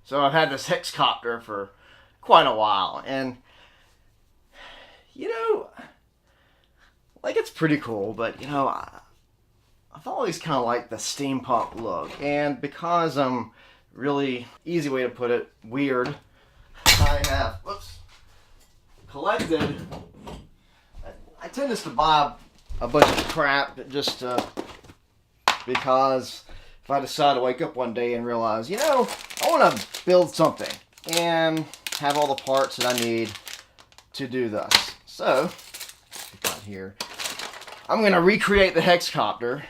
So I've had this Hexcopter for quite a while, and you know, like it's pretty cool, but I've always kind of liked the steampunk look, and because I'm really, easy way to put it, weird, I have, collected, I tend to buy a bunch of crap just because if I decide to wake up one day and realize, I want to build something and have all the parts that I need to do this. So, got here, I'm going to recreate the Hexcopter,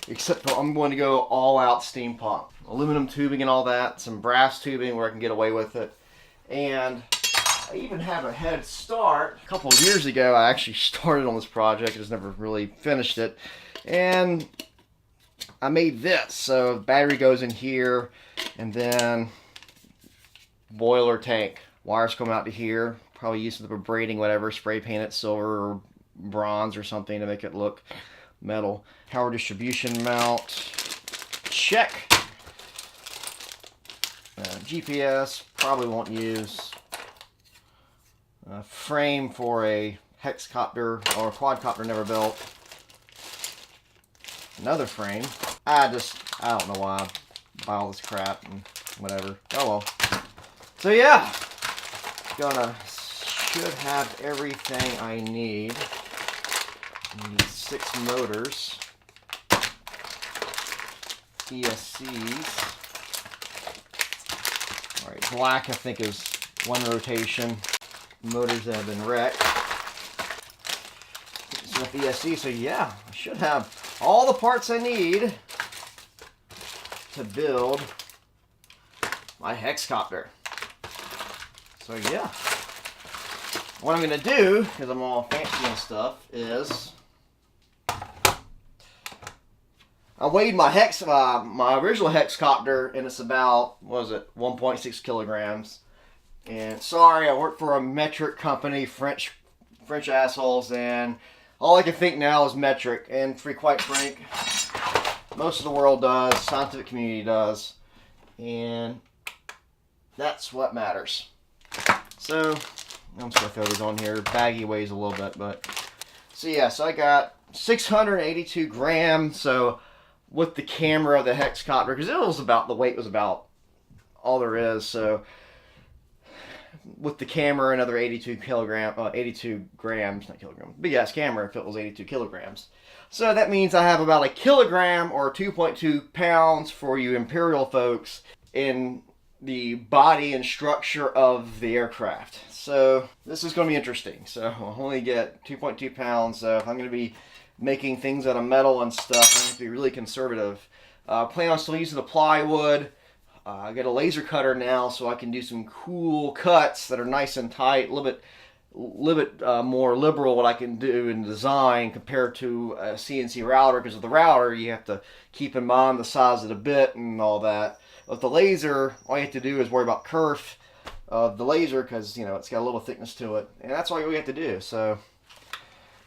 except for I'm going to go all out steampunk. Aluminum tubing and all that, some brass tubing where I can get away with it. And I even have a head start. A couple of years ago, I actually started on this project. I just never really finished it. And I made this. So the battery goes in here, and then boiler tank. Wires come out to here. Probably use the braiding, whatever, spray paint it silver or bronze or something to make it look metal. Power distribution mount. Check. GPS. Probably won't use. A frame for a hexcopter or a quadcopter never built. Another frame. I don't know why I buy all this crap and whatever. Oh well. So yeah, should have everything I need. I need 6 motors, ESCs. All right, black I think is 1 rotation. Motors that have been wrecked. Some ESC, so yeah, I should have all the parts I need to build my Hexcopter. So yeah, what I'm gonna do, because I'm all fancy and stuff, is I weighed my my original Hexcopter, and it's about, what was it, 1.6 kilograms. And sorry, I work for a metric company, French assholes, and all I can think now is metric. And to be quite frank, most of the world does, scientific community does, and that's what matters. So I'm just gonna throw these on here. Baggy weighs a little bit, but so yeah, so I got 682 grams. So with the camera of the Hexcopter, because the weight was about all there is. So with the camera, another 82 grams, not kilograms, big ass camera if it was 82 kilograms. So that means I have about a kilogram or 2.2 pounds for you Imperial folks in the body and structure of the aircraft. So this is going to be interesting. So I'll only get 2.2 pounds. So if I'm going to be making things out of metal and stuff, I have to be really conservative. Plan on still using the plywood. I got a laser cutter now, so I can do some cool cuts that are nice and tight, a little bit more liberal what I can do in design compared to a CNC router. Because with the router, you have to keep in mind the size of the bit and all that. With the laser, all you have to do is worry about kerf of the laser, because it's got a little thickness to it, and that's all we have to do. So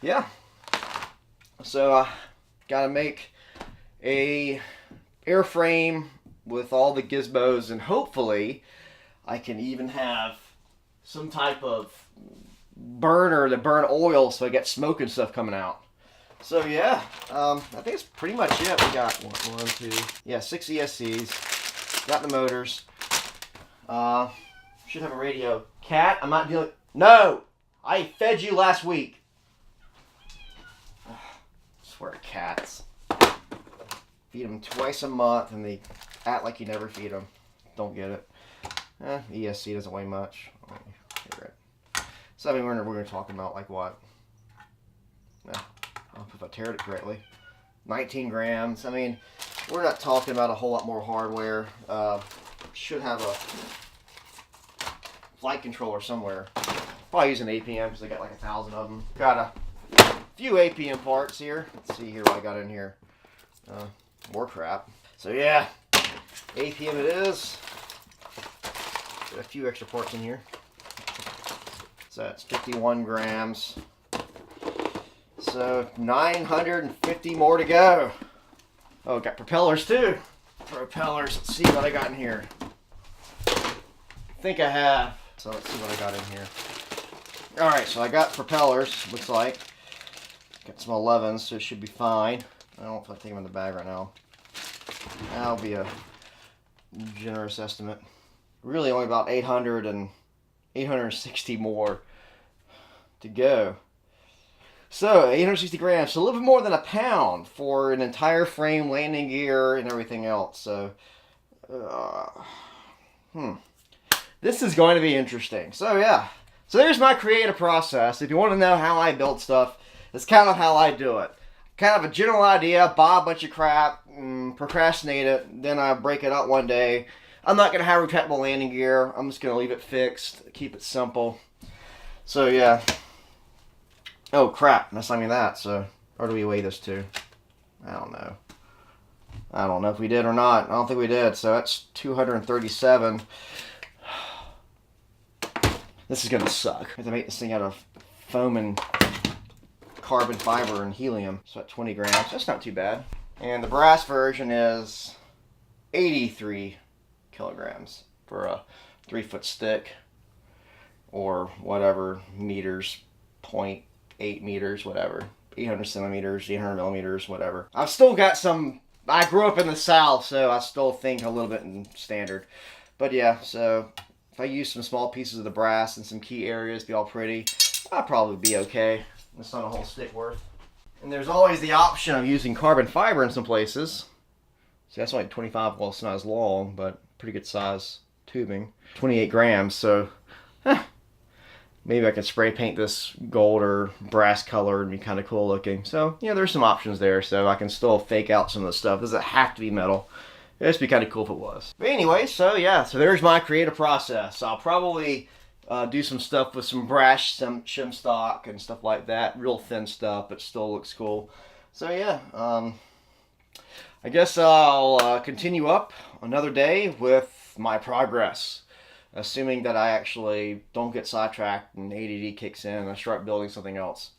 yeah, so I gotta make a airframe with all the gizmos, and hopefully I can even have some type of burner to burn oil so I get smoke and stuff coming out. So yeah, I think that's pretty much it. We got 6 ESCs, got the motors, should have a radio. Cat, I'm not dealing, no! I fed you last week. I swear to cats. Feed them twice a month and they act like you never feed them. Don't get it. ESC doesn't weigh much. Oh, you're right. So I mean, we're going to talk about like what? I don't know if I teared it correctly. 19 grams. I mean, we're not talking about a whole lot more hardware. Should have a flight controller somewhere. Probably use an APM because I got like 1,000 of them. Got a few APM parts here. Let's see here what I got in here. More crap. So yeah, APM it is. Got a few extra parts in here. So that's 51 grams. So 950 more to go. Oh, got propellers too. Propellers. Let's see what I got in here. think I have. So let's see what I got in here. Alright, so I got propellers, looks like. Got some 11s, so it should be fine. I don't know if I take them in the bag right now. That'll be a generous estimate. Really only about 860 more to go. So 860 grams, so a little bit more than a pound for an entire frame, landing gear, and everything else. So, this is going to be interesting. So yeah, so there's my creative process. If you want to know how I build stuff, it's kind of how I do it. Kind of a general idea, buy a bunch of crap, procrastinate it, then I break it out one day. I'm not going to have retractable landing gear. I'm just going to leave it fixed, keep it simple. So yeah. Oh crap, that's not even that, so where do we weigh this to? I don't know. I don't know if we did or not. I don't think we did, so that's 237. This is going to suck. I have to make this thing out of foam and carbon fiber and helium. So at 20 grams, that's not too bad. And the brass version is 83 kilograms for a 3-foot stick, or whatever meters, 0.8 meters, whatever, 800 centimeters, 800 millimeters, whatever. I've still got some, I grew up in the South, so I still think a little bit in standard. But yeah, so if I use some small pieces of the brass in some key areas, be all pretty, I'll probably be okay. It's not a whole stick worth. And there's always the option of using carbon fiber in some places. See, that's only 25, well, it's not as long, but pretty good size tubing. 28 grams, so maybe I could spray paint this gold or brass color and be kind of cool looking. So, yeah, there's some options there, so I can still fake out some of the stuff. It doesn't have to be metal. It'd just be kind of cool if it was. But anyway, so yeah, so there's my creative process. I'll probably do some stuff with some brass, some shim stock and stuff like that. Real thin stuff, but still looks cool. So yeah, I guess I'll continue up another day with my progress. Assuming that I actually don't get sidetracked and ADD kicks in and I start building something else.